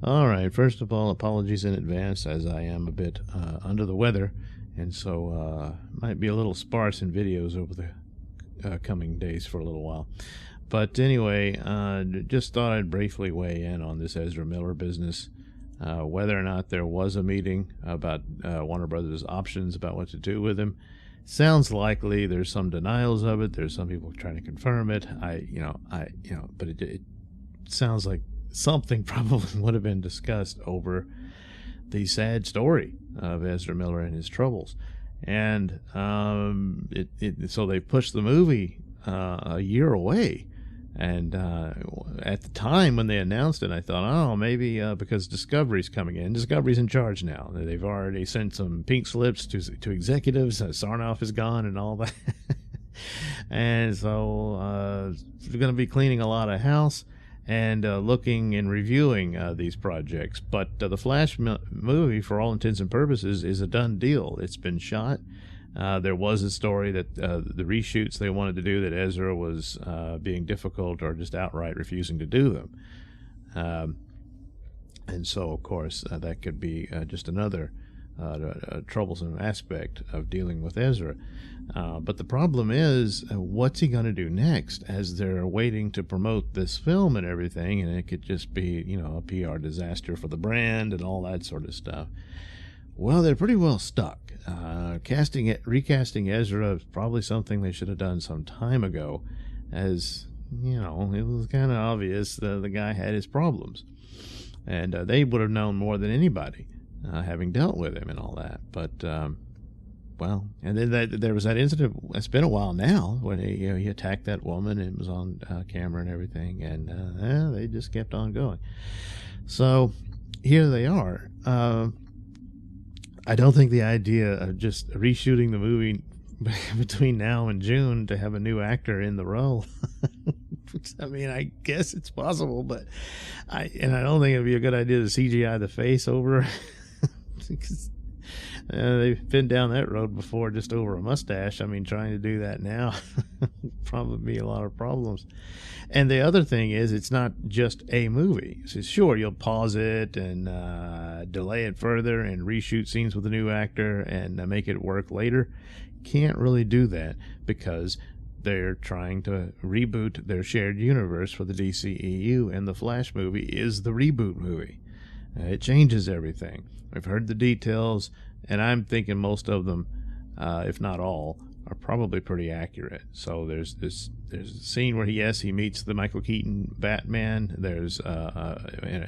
All right. First of all, apologies in advance as I am a bit under the weather, and so might be a little sparse in videos over the coming days for a little while. But anyway, just thought I'd briefly weigh in on this Ezra Miller business, whether or not there was a meeting about Warner Brothers' options about what to do with him. Sounds likely. There's some denials of it. There's some people trying to confirm it. But it sounds like something probably would have been discussed over the sad story of Ezra Miller and his troubles. And so they pushed the movie a year away. And at the time when they announced it, I thought, oh, maybe because Discovery's coming in. Discovery's in charge now. They've already sent some pink slips to executives. Sarnoff is gone and all that. And so they're going to be cleaning a lot of house and looking and reviewing these projects. But the Flash movie, for all intents and purposes, is a done deal. It's been shot. There was a story that the reshoots they wanted to do, that Ezra was being difficult or just outright refusing to do them. And so, of course, that could be just another troublesome aspect of dealing with Ezra. But the problem is, what's he going to do next as they're waiting to promote this film and everything? And it could just be, a PR disaster for the brand and all that sort of stuff. Well, they're pretty well stuck. Recasting Ezra is probably something they should have done some time ago, as, it was kind of obvious the guy had his problems. And they would have known more than anybody, having dealt with him and all that. But, and then there was that incident. It's been a while now when he attacked that woman, and it was on camera and everything, and they just kept on going. So here they are. I don't think the idea of just reshooting the movie between now and June to have a new actor in the role, I guess it's possible, but I don't think it'd be a good idea to CGI the face over because they've been down that road before, just over a mustache. Trying to do that now probably be a lot of problems. And the other thing is, it's not just a movie. So sure, you'll pause it and delay it further and reshoot scenes with a new actor and make it work later. Can't really do that because they're trying to reboot their shared universe for the DCEU, and the Flash movie is the reboot movie. It changes everything. I've heard the details, and I'm thinking most of them, if not all, are probably pretty accurate. So there's a scene where he meets the Michael Keaton Batman. There's in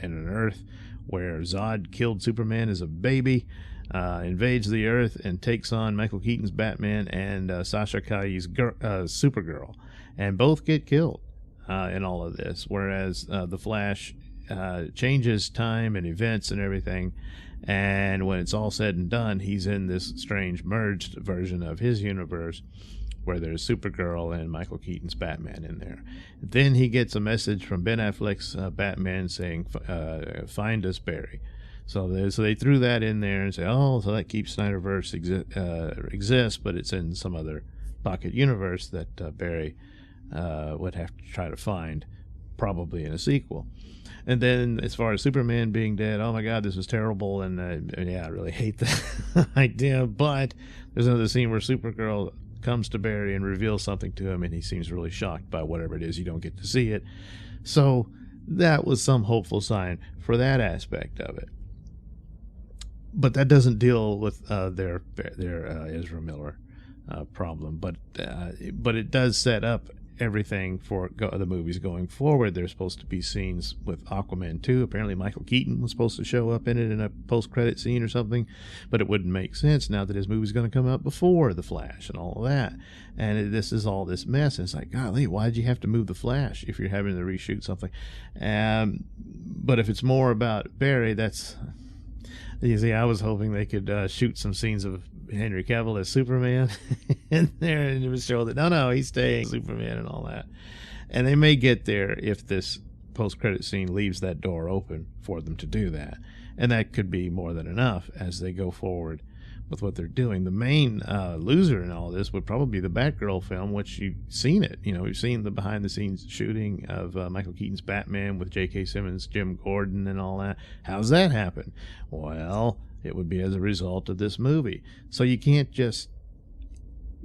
an Earth where Zod killed Superman as a baby, invades the Earth and takes on Michael Keaton's Batman and Sasha Calle's Supergirl, and both get killed in all of this. Whereas the Flash changes time and events and everything, and when it's all said and done, he's in this strange merged version of his universe where there's Supergirl and Michael Keaton's Batman in there. Then he gets a message from Ben Affleck's Batman saying, find us, Barry. So they threw that in there and say, oh, so that keeps Snyderverse exists, but it's in some other pocket universe that Barry would have to try to find, probably in a sequel. And then as far as Superman being dead, oh my God, this was terrible. And I really hate that idea. But there's another scene where Supergirl comes to Barry and reveals something to him, and he seems really shocked by whatever it is. You don't get to see it. So that was some hopeful sign for that aspect of it. But that doesn't deal with their Ezra Miller problem. But it does set up everything for the movies going forward. There's supposed to be scenes with Aquaman 2. Apparently Michael Keaton was supposed to show up in it in a post-credit scene or something, but it wouldn't make sense now that his movie's going to come out before The Flash and all of that. And this is all this mess, and it's like, golly, why'd you have to move The Flash if you're having to reshoot something? But if it's more about Barry, that's... You see, I was hoping they could shoot some scenes of Henry Cavill as Superman in there, and it was show that no, he's staying Superman and all that. And they may get there if this post-credit scene leaves that door open for them to do that, and that could be more than enough as they go forward. with what they're doing. The main loser in all this would probably be the Batgirl film, which you've seen it. You know, we've seen the behind-the-scenes shooting of Michael Keaton's Batman with J.K. Simmons, Jim Gordon, and all that. How's that happen? Well, it would be as a result of this movie. So you can't just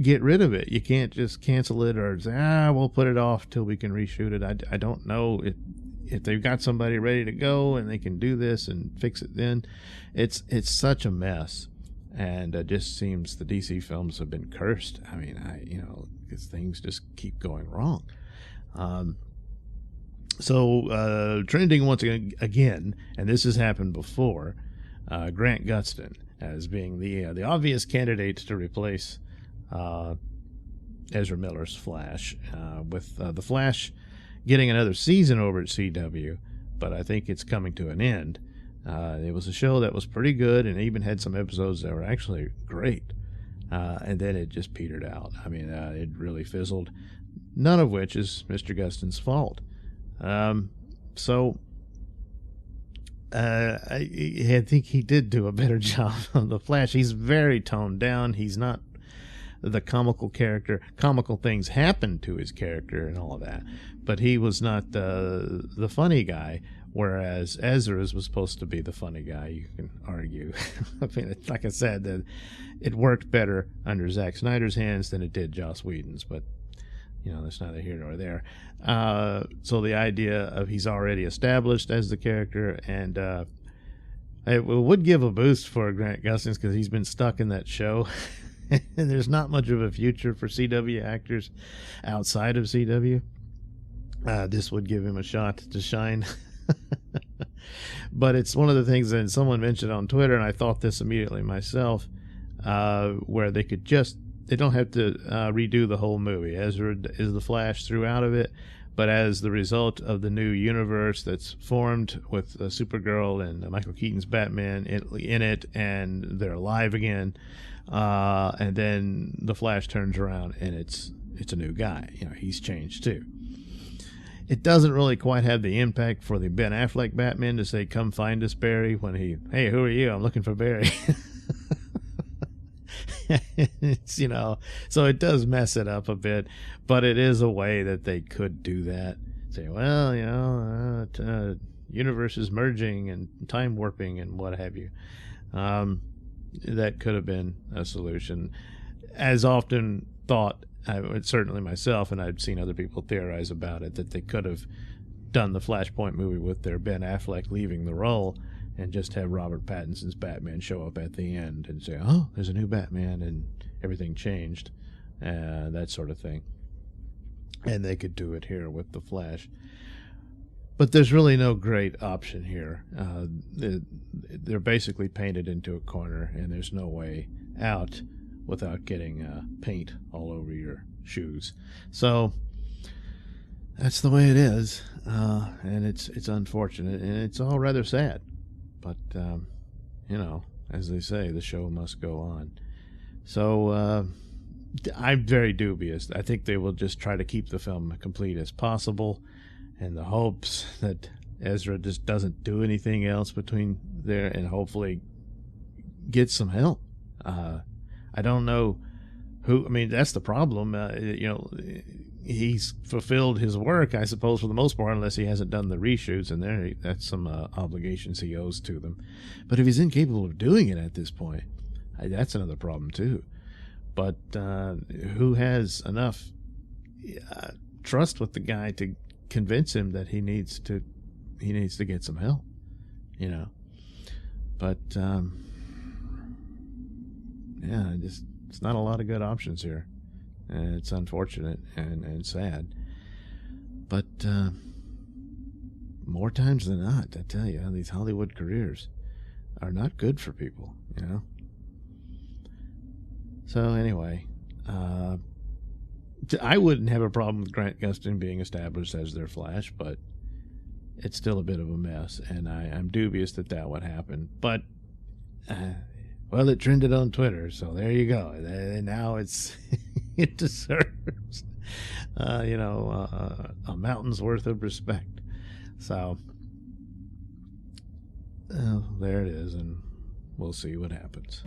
get rid of it. You can't just cancel it or say, we'll put it off till we can reshoot it. I don't know if they've got somebody ready to go and they can do this and fix it then. It's such a mess. And it just seems the DC films have been cursed. I mean, because things just keep going wrong. So trending once again, and this has happened before, Grant Gustin as being the obvious candidate to replace Ezra Miller's Flash, with the Flash getting another season over at CW, but I think it's coming to an end. It was a show that was pretty good and even had some episodes that were actually great, and then it just petered out. I mean, it really fizzled, none of which is Mr. Gustin's fault. I think he did do a better job on the Flash. He's very toned down. He's not the comical character. Comical things happen to his character and all of that, but he was not the funny guy, whereas Ezra's was supposed to be the funny guy. You can argue. I mean, like I said, that it worked better under Zack Snyder's hands than it did Joss Whedon's, but that's neither here nor there. So the idea of he's already established as the character, and it would give a boost for Grant Gustin because he's been stuck in that show. And there's not much of a future for CW actors outside of CW. This would give him a shot to shine. But it's one of the things that someone mentioned on Twitter, and I thought this immediately myself, where they don't have to redo the whole movie. Ezra is the Flash throughout of it, but as the result of the new universe that's formed with Supergirl and Michael Keaton's Batman in it, and they're alive again, and then the Flash turns around and it's a new guy. He's changed too. It doesn't really quite have the impact for the Ben Affleck Batman to say, "Come find us, Barry," when hey, who are you? I'm looking for Barry. It's, so it does mess it up a bit, but it is a way that they could do that. Say, well, universe is merging and time warping and what have you. That could have been a solution. As often thought, certainly myself, and I've seen other people theorize about it, that they could have done the Flashpoint movie with their Ben Affleck leaving the role and just have Robert Pattinson's Batman show up at the end and say, oh, there's a new Batman and everything changed, that sort of thing. And they could do it here with the Flash. But there's really no great option here. They're basically painted into a corner, and there's no way out without getting paint all over your shoes. So that's the way it is, and it's unfortunate, and it's all rather sad. But as they say, the show must go on. So I'm very dubious. I think they will just try to keep the film complete as possible, in the hopes that Ezra just doesn't do anything else between there, and hopefully get some help. I don't know who. I mean, that's the problem. He's fulfilled his work, I suppose, for the most part, unless he hasn't done the reshoots, and that's some obligations he owes to them. But if he's incapable of doing it at this point, that's another problem too. But who has enough trust with the guy to convince him that he needs to get some help? But it's not a lot of good options here. And it's unfortunate and sad. But more times than not, I tell you, these Hollywood careers are not good for people, So anyway, I wouldn't have a problem with Grant Gustin being established as their Flash, but it's still a bit of a mess, and I'm dubious that would happen. But well, it trended on Twitter, so there you go. Now it deserves, a mountain's worth of respect. So there it is, and we'll see what happens.